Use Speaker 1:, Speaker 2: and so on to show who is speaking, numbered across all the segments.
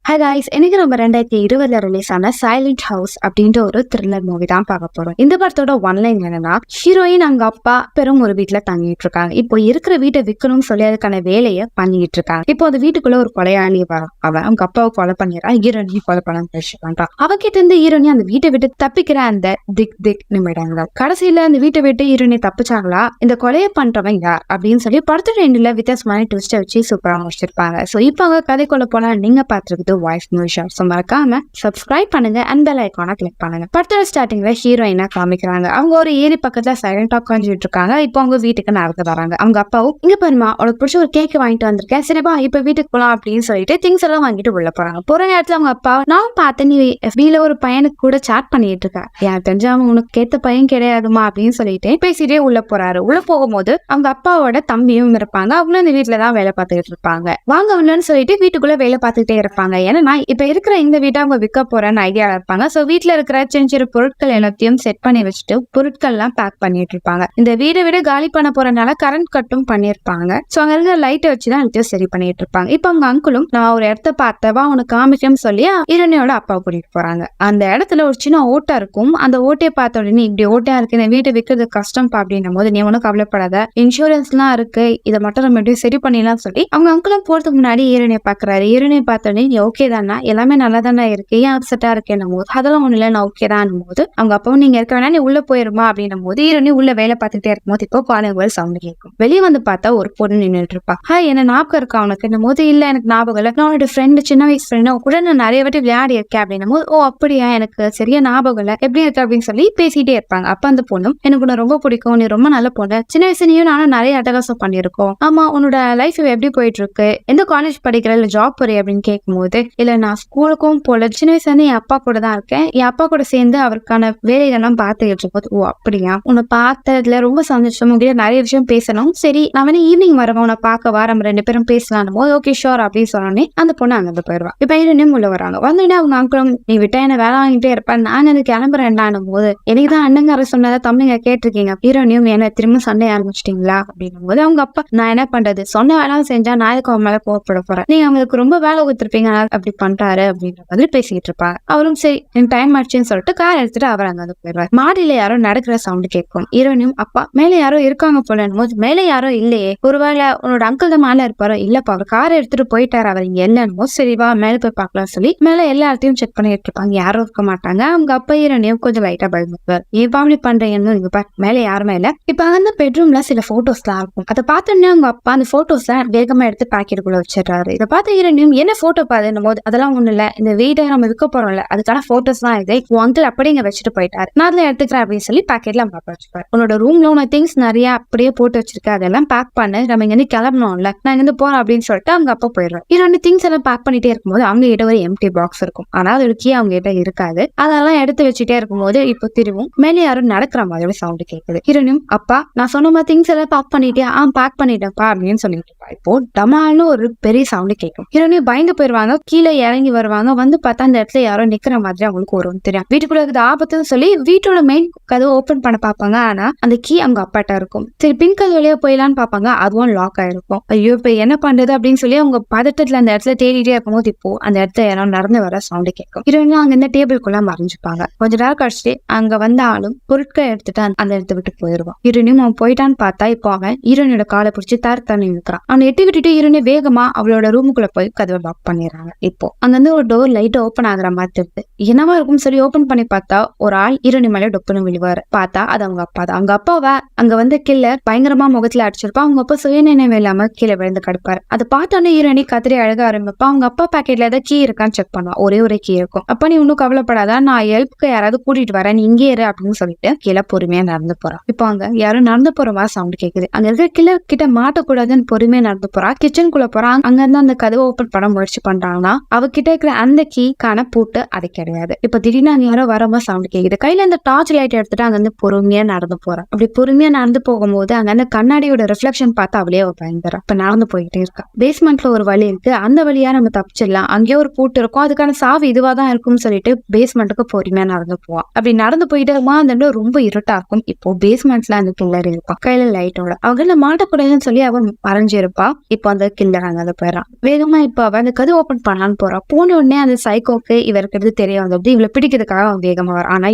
Speaker 1: Hi guys, இன்னைக்கு நம்ம 2020 release ஆன சைலண்ட் ஹவுஸ் அப்படின்ற ஒரு த்ரில்லர் மூவி தான் பார்க்க போறோம். இந்த படத்தோட ஒன்லைன் என்னன்னா, ஹீரோயின் அவங்க அப்பா பெரும் ஒரு வீட்டுல தங்கிட்டு இருக்காங்க. இப்போ இருக்கிற வீட்டை விற்கணும்னு சொல்லி அதுக்கான வேலையை பண்ணிட்டு இருக்காங்க. இப்போ அந்த வீட்டுக்குள்ள ஒரு கொலையாளி அவன் அவங்க அப்பாவை கொலை பண்ணிடுறான். ஹீரோனையும் கொலை பண்ண முயற்சி பண்றான். அவகிட்ட இருந்து ஹீரோனி அந்த வீட்டை விட்டு தப்பிக்கிற அந்த திக் நிமிடங்கள். கடைசியில அந்த வீட்டை விட்டு ஹீரோனி தப்பிச்சாங்களா, இந்த கொலையை பண்றவன் யார் அப்படின்னு சொல்லி படத்தோட எண்டுல வித்தியாசமான ட்விஸ்டை வச்சு சூப்பரா முடிச்சிருப்பாங்க. சோ இப்போ அவங்க கதைக்குள்ள போனா நீங்க பாத்துருக்குது வாய்ஸ் மியூசியம். ஸோ மறக்காம சப்ஸ்கிரைப் பண்ணுங்க அண்ட் பெல் ஐகானை கிளிக் பண்ணுங்க. படத்தோட ஸ்டார்டிங்ல ஹீரோயினா காமிக்கிறாங்க. அவங்க ஒரு ஏரி பக்கத்துல சைலண்டா உட்காந்துட்டு இருக்காங்க. இப்போ அவங்க வீட்டுக்கு நடந்து வராங்க. அவங்க அப்பாவும் இங்க பாருமா, உனக்கு பிடிச்ச ஒரு கேக் வாங்கிட்டு வந்திருக்கேன், சரிப்பா இப்ப வீட்டுக்கு போலாம் அப்படின்னு சொல்லிட்டு திங்ஸ் எல்லாம் வாங்கிட்டு உள்ள போறாங்க. போற நேரத்துல அவங்க அப்பா, நான் பார்த்தேன் நீ FB-ல ஒரு பையனுக்கு கூட சாட் பண்ணிட்டு இருக்க, எனக்கு தெரிஞ்ச அவன் உனக்கு கேட்ட பையன் கிடையாதுமா அப்படின்னு சொல்லிட்டு பேசிட்டே உள்ள போறாரு. உள்ள போகும்போது அவங்க அப்பாவோட தம்பியும் இருப்பாங்க. அவங்களும் இந்த வீட்டுலதான் வேலை பார்த்துக்கிட்டு இருப்பாங்க. வாங்க உள்ளன்னு சொல்லிட்டு வீட்டுக்குள்ள வேலை பார்த்துக்கிட்டே இருப்பாங்க. ஏன்னா இப்ப இருக்கிற இந்த வீட்டை அவங்க விற்க போறேன்னு ஐடியா இருப்பாங்க. சோ வீட்டுல இருக்கிற சின்ன சின்ன பொருட்கள் எல்லாத்தையும் செட் பண்ணி வச்சுட்டு பொருட்கள் எல்லாம் பேக் பண்ணிட்டு இருப்பாங்க. இந்த வீடை விட காலி பண்ண போறதுனால கரண்ட் கட்டும் பண்ணிருப்பாங்க. சோ அங்க இருக்கிற லைட்டை வச்சுதான் எல்லாத்தையும் சரி பண்ணிட்டு இருப்பாங்க. இப்ப அவங்க அங்குளும், நான் ஒரு இடத்த பார்த்தவா உனக்கு காமிக்கணும்னு சொல்லி இரணியோட அப்பா கூட்டிட்டு போறாங்க. அந்த இடத்துல ஒரு சின்ன ஓட்டா இருக்கும். அந்த ஓட்டையை பார்த்த உடனே இப்படி ஓட்டையா இருக்கு, இந்த வீட்டை விற்கிறது கஷ்டம்ப்பா அப்படின்னும் போது, நீ ஒன்னும் கவலைப்படாத, இன்சூரன்ஸ் எல்லாம் இருக்கு, இதை மட்டும் நம்ம எப்படி சரி பண்ணிடலாம் சொல்லி அவங்க அங்குளும் போறதுக்கு முன்னாடி ஈரணியை பாக்குறாரு. ஈரணியை பார்த்த உடனே நீ ஓகே தானா, எல்லாமே நல்லா தானே இருக்கு, ஏன் அப்செட்டா இருக்கேன் போது, அதெல்லாம் ஒண்ணு இல்ல நான் ஓகே தான் போது அவங்க அப்பாவும் நீங்க இருக்க வேணா நீ உள்ள போயிருமா அப்படின்னும் போது ஈரணி உள்ள வேலை பார்த்துட்டே இருக்கும்போது இப்போ காலிங் சவுண்ட் கேட்கும். வெளியே வந்து பார்த்தா ஒரு பொண்ணு நின்றுட்டு இருப்பா. என்ன ஞாபகம் இருக்கா உனக்கு போது, இல்ல எனக்கு ஞாபகம் இல்ல, நான் உன்னோட ஃப்ரெண்டு, சின்ன வயசு ஃப்ரெண்டு, கூட நான் நிறைய வாட்டி விளையாடி இருக்கேன் அப்படின்னும் போது, ஓ அப்படியா, எனக்கு சரியா ஞாபகம் இல்ல, எப்படி இருக்கு அப்படின்னு சொல்லி பேசிட்டே இருப்பாங்க. அப்ப அந்த பொண்ணும், எனக்கு உன்னை ரொம்ப பிடிக்கும், நீ ரொம்ப நல்ல பொண்ணு, சின்ன வயசுலயும் நானும் நிறைய அட்டகாசம் பண்ணிருக்கோம், ஆமா உன்னோட லைஃப் எப்படி போயிட்டு இருக்கு, எந்த காலேஜ் படிக்கிற, இல்ல ஜாப் போறிய அப்படின்னு கேட்கும் போது, இல்ல நான் ஸ்கூலுக்கும் போல, சின்ன வயசுல இருந்து என் அப்பா கூட தான் இருக்கேன், என் அப்பா கூட சேர்ந்து அவருக்கான வேலைகள்லாம் பார்த்துக்கிட்டு இருக்கும்போது, ஓ அப்படியா, உன்னை பார்த்ததுல ரொம்ப சந்தோஷம், உங்ககிட்ட நிறைய விஷயம் பேசணும், சரி நான் வேணா ஈவினிங் வரவன் உன்னை பார்க்க வர, நம்ம 2 பேரும் பேசலாம் போது, ஓகே ஷோர் அப்படின்னு சொன்னோன்னே அந்த பொண்ணு அங்கிருந்து போயிடுவா. இப்ப இரண்டும் உள்ள வராங்க. வந்தோடனே அவங்க அங்குளும், நீ விட்டா என்ன வேலை வாங்கிட்டே இருப்பேன், நான் எனக்கு கிளம்புறேன்டானும் போது, எனக்கு தான் அண்ணங்கார சொன்னதை தம்பிங்க கேட்டிருக்கீங்க, ஹீரோனியும் என்ன திரும்ப சண்டை ஆரம்பிச்சிட்டீங்களா அப்படின்னும் போது அவங்க அப்பா, நான் என்ன பண்றது, சொன்ன வேலை செஞ்சா நான் எதுக்கு அவன் மேல கோவப்பட போறேன், நீங்க அவங்களுக்கு ரொம்ப வேலை கொடுத்துருப்பீங்க அப்படி பண்றாரு அப்படின்ற மாதிரி பேசிட்டு இருப்பாங்க. அவரும் சரி என் டைம் ஆச்சுன்னு சொல்லிட்டு கார் எடுத்துட்டு அவர் அங்க வந்து போயிடுவார். மாடியில யாரோ நடக்கிற சவுண்ட் கேட்கும். ஹீரோனியும் அப்பா, மேல யாரோ இருக்காங்க போல போது, மேல யாரோ இல்லையே, ஒருவேளை உன்னோட அங்கிள் தான் மேல இருப்பாரோ, இல்லப்பா அவர் கார் எடுத்துட்டு போயிட்டாரு, அவர் இங்க இல்லன்னு, சரிவா மேல போய் பார்க்கலாம் சொல்லி மேல எல்லா இடத்தையும் செக் பண்ணிட்டு இருப்பாங்க. யாரும் இருக்க மாட்டாங்க. அவங்க அப்பா ஹீரோனியும் கொஞ்சம் லைட்டா பயந்துவார். ஏன் அப்படி பண்றீங்கன்னு, நீங்க பாரு மேல யாருமே இல்ல. இப்ப அந்த பெட்ரூம்ல சில போட்டோஸ் எல்லாம் இருக்கும். அதை பார்த்தோன்னே அவங்க அப்பா அந்த போட்டோஸ் வேகமா எடுத்து பாக்கெட்டுக்குள்ள வச்சிடறாரு. இதை பார்த்த ஹீரோனியும், என்ன போட்டோ பாதுன்னும் போது, அதெல்லாம் ஒண்ணு இல்ல, இந்த வீட்டை நம்ம விற்க போறோம்ல அதுக்கான போட்டோஸ் தான் இது, அங்கிள் அப்படியே இங்க வச்சுட்டு போயிட்டாரு, நான் அதுல எடுத்துக்கிறேன் அப்படின்னு சொல்லி பாக்கெட்ல அவங்க அப்பா வச்சுப்பாரு. உன்னோட ரூம்ல உன திங்ஸ் நிறைய அப்படியே போட்டு வச்சிருக்க, அதெல்லாம் பேக் பண்ணு, நம்ம இங்க இருந்து கிளம்பணும்ல, நான் இங்க போறேன் அப்படின்னு சொல்லிட்டு அவங்க அப்பா போயிடுறாரு. இரண்டு திங்ஸ் எல்லாம் பேக் பண்ணிட்டே இருக்கும்போது அவங்க கிட்ட ஒரு எம்டி பாக்ஸ் இருக்கும். ஆனா அதோட கீ அவங்க கிட்ட இருக்காது. அதெல்லாம் எடுத்து வச்சுட்டே இருக்கும்போது இப்போ திரும்பவும் மேலே யாரும் நடக்கிற மாதிரி சவுண்ட் கேட்குது. ஹீரோனியும், அப்பா நான் சொன்ன மாதிரி திங்ஸ் எல்லாம் பேக் பண்ணிட்டேன், பேக் பண்ணிட்டேன்ப்பா அப்படின்னு சொல்லிட்டு இருப்பா. இப்போ டமால்னு ஒரு பெரிய சவுண்ட் கேட்கும். ஹீரோனியும் பயந்து போயிருவாங்க. கீழே இறங்கி வருவாங்க. வந்து பார்த்தா அந்த இடத்துல யாரோ நிக்கிற மாதிரி அவங்களுக்கு ஒரு தெரியும். வீட்டுக்குள்ள இருக்குது ஆபத்துன்னு சொல்லி வீட்டோட மெயின் கதவை ஓபன் பண்ண பாப்பாங்க. ஆனா அந்த கீ அவங்க அப்பாட்ட இருக்கும். சரி பின் கதவு வழியா போயிடலான்னு பாப்பாங்க, அதுவும் லாக் ஆயிருக்கும். ஐயோ இப்ப என்ன பண்றது அப்படின்னு சொல்லி அவங்க பதட்டத்துல அந்த இடத்துல தேடிட்டே இருக்கும்போது இப்போ அந்த இடத்துல யாரும் நடந்து வர சவுண்ட் கேட்கும். ஹீரோயின் அங்க இந்த டேபிள்குள்ள மறைஞ்சுப்பாங்க. கொஞ்ச நேரம் கழிச்சுட்டு அங்க வந்த ஆளும் பொருட்களை எடுத்துட்டு அந்த இடத்த விட்டு போயிருவான். ஹீரோனியும் அவன் போயிட்டான்னு பார்த்தா இப்போ அவன் ஹீரோனியோட காலை பிடிச்சி தண்ணி நிற்கிறான். அவனை எட்டி விட்டுட்டு ஹீரோனி வேகமா அவளோட ரூமுக்குள்ள போய் கதவை லாக் பண்ணிடுறாங்க. இப்போ அங்க வந்து ஒரு டோர் லைட் ஓப்பன் ஆகுற மாதிரி தெரியுது. என்னவா இருக்கும் சொல்லி ஓபன் பண்ணி பார்த்தா ஒரு ஆள் ஹீரோனி மேல டொப்புன்னு விழுவாரு. பார்த்தா அது அவங்க அப்பா தான். அவங்க அப்பாவை அங்க வந்து கில்லர் பயங்கரமா முகத்துல அடிச்சிருப்பா. அவங்க அப்பா சுயநினைவு இல்லாம கீழே விழுந்து கிடப்பாரு. அதை பார்த்தோன்னே ஹீரோனி கத்திரி அழக ஆரம்பிப்பா. அவங்க அப்பா பாக்கெட்ல ஏதாவது கீ இருக்கான்னு செக் பண்ணுவா. ஒரே ஒரு கீ இருக்கும். அப்ப நீ ஒன்னும் கவலைப்படாதா, நான் ஹெல்ப்க்கு யாராவது கூட்டிட்டு வரேன், நீ இங்கே இரு அப்படின்னு சொல்லிட்டு கீழே பொறுமையா நடந்து போறான். இப்போ அங்க யாரும் நடந்து போறவா சவுண்ட் கேக்குது. அங்க இருக்கிற கில்லர் கிட்ட மாட்டக்கூடாதுன்னு பொறுமையா நடந்து போறா. கிச்சனுக்குள்ள போறான். அங்க இருந்து அந்த கதவை ஓபன் பண்ண முயற்சி பண்றாங்கன்னா அவகிட்ட இருக்கிற அந்த கீக்கான பூட்டு அது கிடையாது. இப்ப திடீர்னு அங்க யாரோ வரமா சவுண்ட் கேக்குது. கையில இந்த டார்ச் லைட் எடுத்துட்டு அங்க இருந்து பொறுமையா நடந்து போறான். அப்படி பொறுமையா நடந்து போகும்போது அங்க அந்த கண்ணாடியோட ரிஃப்ளெக்ஷன் பார்த்து அவளே பயந்துறா. இப்ப நடந்து போயிட்டே இருக்கா. பேஸ்மெண்ட்ல ஒரு வழி இருக்கு, அந்த வழியா நம்ம தப்பிச்சிடலாம், அங்கேயே ஒரு பூட்டு இருக்கும், அதுக்கான சாவி இதுவா தான் இருக்கும்னு சொல்லிட்டு பேஸ்மெண்ட்டுக்கு பொறுமையா நடந்து போவான். அப்படி நடந்து போயிட்டே இருக்குமா அந்த இடம் ரொம்ப இருட்டா இருக்கும். இப்போ பேஸ்மெண்ட்ல அந்த கில்லர் இருப்பான் கையில லைட்டோட. அவங்க மாட்டக்கூடாதுன்னு சொல்லி அவன் மறைஞ்சிருப்பா. இப்போ அந்த கில்லர் அங்க போயிடறான் வேகமா. இப்போ அவன் அந்த கதவு ஓபன் பண்ணலான்னு போறா. போன உடனே அந்த சைக்கோக்கு இவருக்கு தெரிய வந்தது. இவளை பிடிக்கிறதுக்காக அவன் வேகமா வர. ஆனா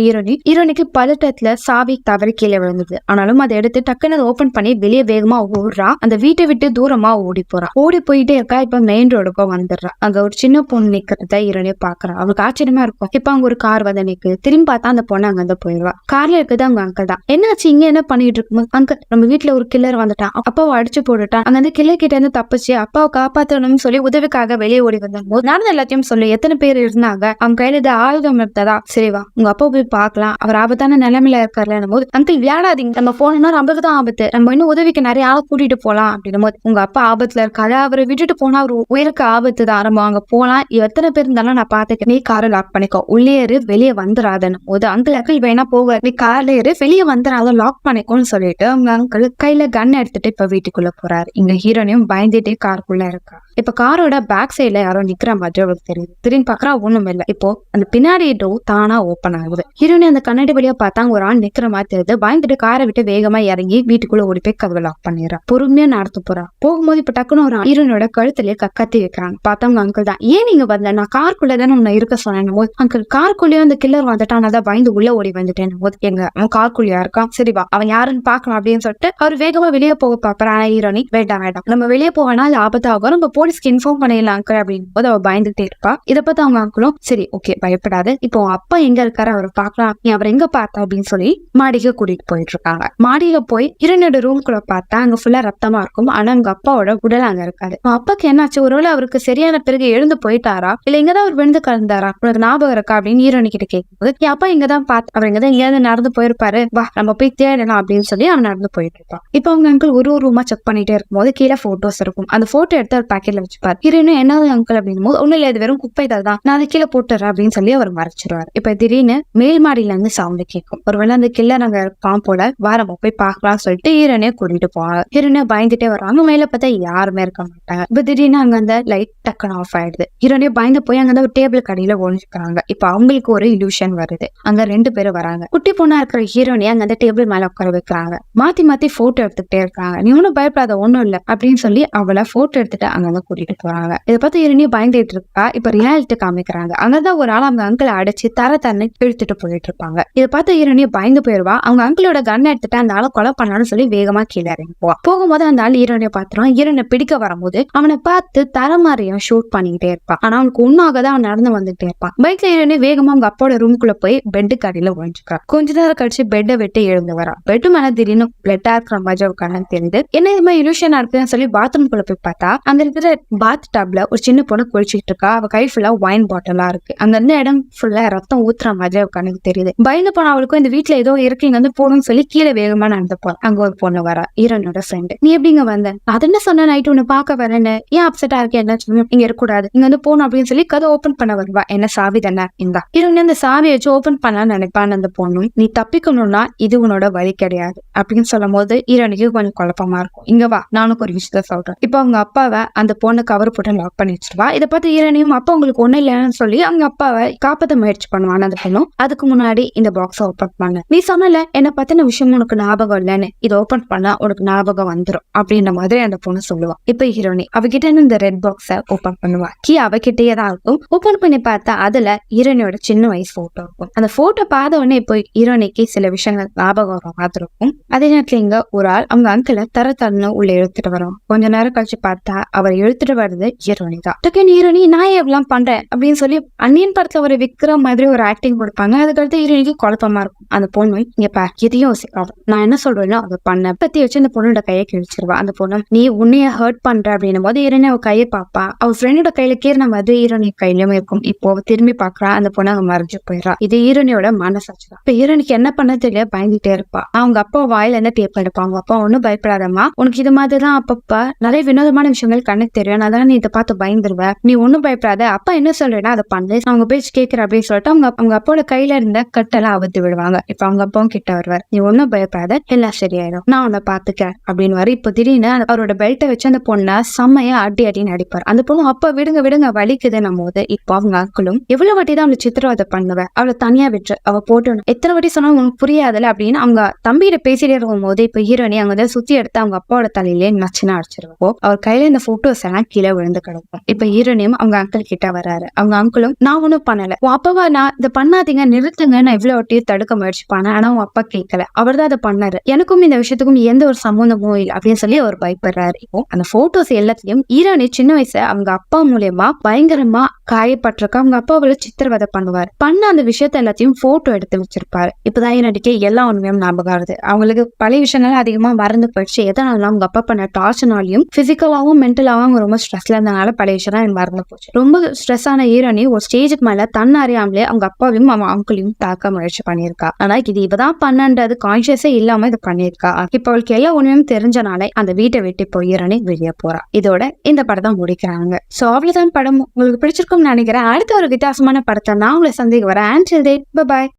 Speaker 1: ஹீரோனிக்கு பதட்டத்துல சாவி தவறி கீழே விழுந்தது. ஆனாலும் அதை எடுத்து டக்குன்னு ஓபன் பண்ணி வெளியே வேகமா ஓடுறா. அந்த வீட்டை விட்டு தூரமா ஓடி போறா. ஓடி போயிட்டே இருக்கா. இப்ப மெயின் ரோடுக்கும் வந்துடுறா. அங்க ஒரு சின்ன பொண்ணு நிக்கிறத ஹீரோனே பாக்குறா. அவளுக்கு ஆச்சரியமா இருக்கும். இப்ப அங்க ஒரு கார் வந்து நிக்குது. திரும்பி பார்த்தா அந்த பொண்ணு அங்க வந்து போயிடுவா. கார்ல இருக்குது அவங்க அங்கிள் தான். என்னாச்சு இங்க என்ன பண்ணிட்டு இருக்கும்? அங்கிள், நம்ம வீட்டுல ஒரு கில்லர் வந்துட்டான், அப்பாவை அடிச்சு போட்டுட்டான். அங்க வந்து கில்லர் கிட்ட இருந்து தப்பிச்சு அப்பாவை காப்பாத்தணும்னு சொல்லி உதவிக்காக வெளியே ஓடி வந்தபோது நடந்த எல்லாத்தையும் சொல்லி எத்தனை பேர் இருந்தாங்க, அவங்க கையில இது ஆயுதம் இருந்ததா, சரிவா உங்க அப்பா போய் பாக்கலாம், அவர் ஆபத்தான நிலைமையில இருக்காருன்னு போது, அங்கிள் விளையாடாதீங்க, நம்ம போனோம்னா நம்மளுக்கு தான் ஆபத்து, நம்ம இன்னும் உதவிக்கு நிறைய ஆளை கூட்டிட்டு போலாம் அப்படின்னும் போது, உங்க அப்பா ஆபத்துல இருக்காரு, அவரை விட்டுட்டு போனா அவர் உயிருக்கு ஆபத்து தான், நம்ம அங்க போலாம், எத்தனை பேர் இருந்தாலும் நான் பாத்துக்க, நீ காரை லாக் பண்ணிக்கோ, உள்ளே இரு வெளியே வந்துடாதுன்னு போது, அங்கிள் வேணா போக, நீ கார்ல இரு வெளியே வந்துடாத லாக் பண்ணிக்கோன்னு சொல்லிட்டு அவங்க அங்கிள் கையில கன் எடுத்துட்டு இப்ப வீட்டுக்குள்ள போறாரு. இங்க ஹீரோனையும் பயந்துட்டே காருக்குள்ள இருக்கா. இப்ப காரோட பேக் சைட்ல யாரோ நிக்கிற மாதிரி அவளுக்கு தெரியுது. திரும்பி பாக்குறா, ஒண்ணும் இல்லை. இப்போ அந்த பின்னாடி டோர் தானா ஓப்பன் ஆகுது. ஹீரோனி அந்த கண்ணாடி வழியா பார்த்தா ஒரு ஆள் நிக்கிற மாதிரி தெரியுது. பயந்துட்டு காரை விட்டு வேகமா இறங்கி வீட்டுக்குள்ள ஓடி போய் கதவை லாக் பண்ணிடுறா. பொறுமையா நடத்து போறா. போகும்போது இப்ப டக்குன்னு ஒரு ஹீரோனோட கழுத்துலயே கத்தி வைக்கிறாங்க. பார்த்தவங்க அங்கிள் தான். ஏன் நீங்க வரல, நான் காருக்குள்ளதானே உன்னை இருக்க சொன்னேன் போது, அங்கிள் காருக்குள்ளேயே அந்த கில்லர் வந்துட்டான், அதான் பயந்து உள்ள ஓடி வந்துட்டேன் போது, எங்க அவன் காருக்குள்ளயா இருக்கான், சரிவா அவன் யாருன்னு பாக்கலாம் அப்படின்னு சொல்லிட்டு அவர் வேகமா வெளியே போக பாக்குறா. ஆனா ஹீரோனி வேண்டாம் நம்ம வெளியே போவேனா அது ஆபத்தாகும், நம்ம போலீஸ்க்கு இன்ஃபார்ம் பண்ணிடலாம் அங்கிள் அப்படின்னு போது அவ பயந்துட்டே இருப்பா. இதை பார்த்து அவங்க அங்கிளும் சரி ஓகே பயப்படாது, இப்போ அப்பா எங்க இருக்காரு அவரை பாக்கலாம், நீ அவர் எங்க பார்த்தா அப்படின்னு சொல்லி மாடிக்கு கூட்டிட்டு போயிட்டு இருக்காங்க. மாடியில போய் ஹீரோனோட ரூம்குள்ள பார்த்தா அங்க ஃபுல்லா ரத்தமா இருக்கும். ஆனா அவங்க அப்பாவோட உடல் அங்க இருக்காது. அப்பாக்கு என்னாச்சு, ஒருவேளை அவருக்கு சரியான பிறகு எழுந்து போயிட்டாரா, இல்ல இங்கதான் அவர் விழுந்து கலந்தாரா, உனக்கு ஞாபகம் இருக்கா அப்படின்னு ஹீரோனி கிட்ட கேட்கும்போது, என் அப்பா இங்கதான் பார்த்து அவர் இங்கதான் எங்கேயாவது நடந்து போயிருப்பாரு, வா நம்ம போய் தேடலாம் அப்படின்னு சொல்லி அவன் நடந்து போயிட்டு இருப்பான். இப்ப அவங்க அங்கிள் ஒரு ரூமா செக் பண்ணிட்டே இருக்கும்போது கீழே போட்டோஸ் இருக்கும். அந்த போட்டோ எடுத்து ஒரு பாக்கெட்ல வச்சுப்பாரு. ஹீரோனும் என்னது அங்கிள் அப்படின்னு போது, ஒண்ணு இல்ல இது வெறும் குப்பை தான், நான் அதை கீழே போட்டுறேன் அப்படின்னு சொல்லி அவர் மறைச்சிருவாரு. இப்ப திடீர்னு மேல் மாடியில இருந்து சவுண்ட் கேட்கும். ஒருவேளை அந்த கில்லர் அங்க இருப்பான் போல, வாரம் போய் பாக்கலாம் சொல்லிட்டு ஹீரோனே கூட்டிட்டு போவாங்க. ஹீரோனே பயந்துட்டே வராங்க. மேல பார்த்தா யாருமே இருக்க மாட்டாங்க. இப்ப திடீர்னு அங்க அந்த லைட் டக்குன்னு ஆஃப் ஆயிடுது. ஹீரோனே பயந்து போய் அங்க ஒரு டேபிள் கடையில ஒழிஞ்சுக்கிறாங்க. இப்ப அவங்களுக்கு ஒரு இல்யூஷன் வருது. அங்க 2 பேரும் வராங்க. குட்டி பொண்ணா இருக்கிற ஹீரோனே அங்க அந்த டேபிள் மேல உட்கார வைக்கிறாங்க. மாத்தி மாத்தி போட்டோ எடுத்துக்கிட்டே இருக்காங்க. நீ ஒன்னும் பயப்படாத ஒண்ணும் இல்ல அப்படின்னு சொல்லி அவளை போட்டோ எடுத்துட்டு அங்க கூட்டிட்டு போறாங்க. இதை பார்த்து ஹீரோனி பயந்துட்டு இருக்கா. இப்ப ரியாலிட்டி காமிக்கிறாங்க. அங்கதான் ஒரு ஆள் அவங்க அங்கிளை அடைச்சு தன்னை இழுத்துட்டு போயிட்டு இருப்பாங்க. இதை பார்த்து ஹீரோனி பயந்து போயிருவா. அவங்க அங்கிளோட கன் எடுத்துட்டு அந்த ஆளை கொலை பண்ணலாம்னு சொல்லி வேகமா கீழே இறங்கி போவா. போகும்போது அந்த ஆள் ஹீரோனியை பாத்துருவான். ஹீரோனை பிடிக்க வரும்போது அவனை பார்த்து தரமாரியும் ஷூட் பண்ணிக்கிட்டே இருப்பான். ஆனா அவனுக்கு உண்ணாகதான் அவன் நடந்து வந்துட்டே இருப்பான். பைக்ல ஹீரோனி வேகமா அவங்க அப்போட ரூம்குள்ள போய் பெட்டுக்கு அடியில ஒழிஞ்சுக்கிறான். கொஞ்ச நேரம் கழிச்சு பெட்டை விட்டு எழுந்து வரா. பெட்டு மேல திடீர்னு பிளட்டா இருக்கிற மாதிரி உட்காந்து தெரியுது. என்ன இது மாதிரி இல்யூஷனா இருக்குன்னு சொல்லி பாத்ரூம் குள்ள போய் பார்த்தா அங்க இருக்கிற பாத் டப்ல ஒரு சின்ன பொண்ணு குளிச்சுட்டு இருக்கா. அவ கை ஃபுல்லா ஒயின் பாட்டிலா இருக்கு. அங்க இருந்த இடம் ஃபுல்லா ரத்தம் ஊத்துற மாதிரி உட்காந்து தெரியுது. பயந்து போன அவளுக்கும் இந்த வீட்டுல ஏதோ இருக்கு இங்க வந்து போகணும்னு சொல்லி கீழே வேகமா நடந்து போறா. அங்க ஒரு பொண்ணு வரா, ஹீரோனோட ஃப்ரெண்டு. நீ எப்படிங்க வந்த, அது என்ன சொன்ன நைட்டு உன்னை பார்க்க வரேன்னு, ஏன் அப்செட்டா இருக்கேன், என்ன சொல்லணும், இங்க இருக்கக்கூடாது, இங்க வந்து போகணும் அப்படின்னு சொல்லி கதை ஓபன் பண்ண வருவா. என்ன சாவி தானே இந்தா. ஹீரோனி அந்த சாவியை வச்சு ஓபன் பண்ணலாம்னு நினைப்பான்னு அந்த பொண்ணும், நீ தப்பிக்கணும்னா இது உன்னோட வழி கிடையாது அப்படின்னு சொல்லும் போது ஹீரோனிக்கு கொஞ்சம் குழப்பமா இருக்கும். இங்க வா நானும் ஒரு விஷயத்த சொல்றேன். இப்ப அவங்க அப்பாவை அந்த பொண்ணு கவர் போட்டு லாக் பண்ணி வச்சிருவா. இதை பார்த்து ஹீரோனியும் அப்பா உங்களுக்கு ஒண்ணு இல்லைன்னு சொல்லி அவங்க அப்பாவை காப்பாற்ற முயற்சி பண்ணுவான் அந்த பொண்ணும். அதுக்கு முன்னாடி இந்த பாக்ஸை ஓபன் பண்ண, நீ சொன்னல என்ன பத்தின விஷயம் உனக்கு ஞாபகம் இல்லைன்னு, இதை ஓபன் பண்ணா உனக்கு ஞாபகம் வந்துடும் அப்படின்ற மாதிரி அந்த பொண்ணு சொல்லுவா. இப்ப ஹீரோனி அவகிட்ட இந்த ரெட் பாக்ஸை ஓபன் பண்ணுவா. கீ அவகிட்டயே தான் இருக்கும். ஓபன் பண்ணி பார்த்தா அதுல ஹீரோனியோட சின்ன வயசு போட்டோ இருக்கும். அந்த போட்டோ பார்த்த உடனே இப்போ ஹீரோனிக்கு சில விஷயங்கள் ஞாபகம் வர மாதிரி இருக்கும். அதே நேரத்துல இங்க ஒரு ஆள் அவங்க அங்கிளை தரன்னு உள்ள இழுத்துட்டு வரும். கொஞ்ச நேரம் கழிச்சு பார்த்தா அவர் இழுத்துட்டு வருது ஹீரோனி தான். டக்குன்னு ஹீரோனி நான் எவ்வளவு பண்றேன் அப்படின்னு சொல்லி அன்னியன் படத்துல ஒரு விக்கிற மாதிரி ஒரு ஆக்டிங் கொடுப்பாங்க. அதுக்கடுத்து ஹீரோனிக்கு குழப்பமா இருக்கும். அந்த பொண்ணு இங்க எதையும் யோசிக்காது, நான் என்ன சொல்றேன்னா அதை பண்ண பத்தி வச்சு அந்த பொண்ணோட கையை கிழிச்சிருவா. அந்த பொண்ணு நீ உன்னைய ஹர்ட் பண்ற அப்படின்னும் போது ஹீரோனி அவ கையை பாப்பா. அவ ஃப்ரெண்டோட கையில கீறின மாதிரி ஹீரோனி கையிலுமே இருக்கும். இப்போ திரும்பி பாக்குறா, அந்த பொண்ணு அங்க மறைஞ்சு போயிடறா. இது ஹீரோனியோட மனசாட்சி தான். இப்ப ஹீரோனிக்கு என்ன பண்ண தெரியல, பயந்துட்டே இருப்பா. அவங்க அப்பா வாயில இருந்து டேப் எடுப்பாங்க. அப்பா ஒன்னும் பயப்படாதம்மா, உனக்கு இது மாதிரிதான் அப்பப்ப நிறைய வினோதமான விஷயங்கள் கண்ணுக்கு தெரியும், அதனால நீ இதை பார்த்து பயந்துருவ, நீ ஒன்னும் பயப்படாத, அப்பா என்ன சொல்றேன்னா அதை பண்ணு, அவங்க பேச்சு கேட்கிற அப்படின்னு சொல்லிட்டு அவங்க அப்பாவோட கையில இருந்த கட்டெல்லாம் அவுத்து விடுவாங்க. இப்ப அவங்க அப்பாவும் கிட்ட வருவார். நீ ஒன்னும் பயப்படாத, எல்லாம் சரியாயிடும், நான் உன்னை பாத்துக்கிறேன் அப்படின்னு வர. இப்ப திடீர்னு அவரோட பெல்ட்டை வச்சு அந்த பொண்ணை செம்மையா அடின்னு அடிப்பார். அந்த பொண்ணு அப்பா விடுங்க வலிக்குதுன்னும் போது இப்போ அவங்க அக்களும் எவ்வளவு வாட்டி தான் அவளை சித்திரவதை பண்ணுவ, அவளை தனியா விட்டு அவ போட்டு எத்தனை வாட்டி சொன்னா உனக்கு புரியாதுல அப்படின்னு அவங்க தம்பியிட பேசிட்டே இருக்கும் போது இப்ப ஹீரோனி அங்க சுத்தி எடுத்து அவங்க அப்பாவோட தலையிலே நச்சுன்னு அடிச்சிருவோ. அவர் கையில இந்த போட்டோஸ் எல்லாம் கீழே விழுந்து கிடக்கும். இப்ப ஹீரோனி ஹீரோனியும் அவங்க அங்கிள் கிட்ட வராரு. அவங்க அங்கிளும் நான் ஒண்ணும் பண்ணல, உன் அப்பாவா நான் இதை பண்ணாதீங்க நிறுத்துங்க, நான் இவ்வளவு வாட்டியும் தடுக்க முயற்சி பண்ணேன், ஆனா உன் அப்பா கேட்கல, அவர் தான் அதை பண்ணாரு, எனக்கும் இந்த விஷயத்துக்கும் எந்த ஒரு சம்பந்தமும் இல்லை அப்படின்னு சொல்லி அவர் பயப்படுறாரு. இப்போ அந்த போட்டோஸ் எல்லாத்தையும் ஹீரோனி சின்ன வயசுல அவங்க அப்பா மூலியமா பயங்கரமா காயப்பட்டிருக்க அவங்க அப்பாவில சித்திரவதை பண்ணுவார். பண்ண அந்த விஷயத்த எல்லாத்தையும் போட்டோ எடுத்து வச்சிருப்பாரு. இப்பதான் ஹீரோனிக்கு எல்லா உண்மையும் ஞாபகம் வருது. அவங்களுக்கு பழைய விஷயங்கள் அதிகமா மறந்து போயிடுச்சு. எதனால அவங்க அப்பா பண்ண டார்ச்சர்னாலையும் பிசிக்கலாவும் மென்டலாவும் அவங்க ரொம்ப ஸ்ட்ரெஸ்ல இருந்தனால பழைய விஷயம் எனக்கு மறந்து போச்சு. ரொம்ப ஸ்ட்ரெஸ் ஆன ஹீரோனி ஒரு ஸ்டேஜுக்கு மேல தன்னை அறியாமலே அவங்க அப்பாவையும் அவங்க அங்கிளையும் தாக்க முயற்சி பண்ணியிருக்கா. ஆனா இது இவதான் பண்ணன்றது கான்சியஸே இல்லாம இது பண்ணியிருக்கா. இப்ப அவளுக்கு எல்லா உண்மையும் தெரிஞ்சனாலே அந்த வீட்டை விட்டு போய் ஹீரோனி வெளியே போறா. இதோட இந்த படத்தை முடிக்கிறாங்க. சோ அவ்வளவுதான் படம். உங்களுக்கு பிடிச்சிருக்கும்னு நினைக்கிறேன். அடுத்த ஒரு வித்தியாசமான படத்தை நான் உங்களை சந்திக்க வரேன். Until then, bye bye.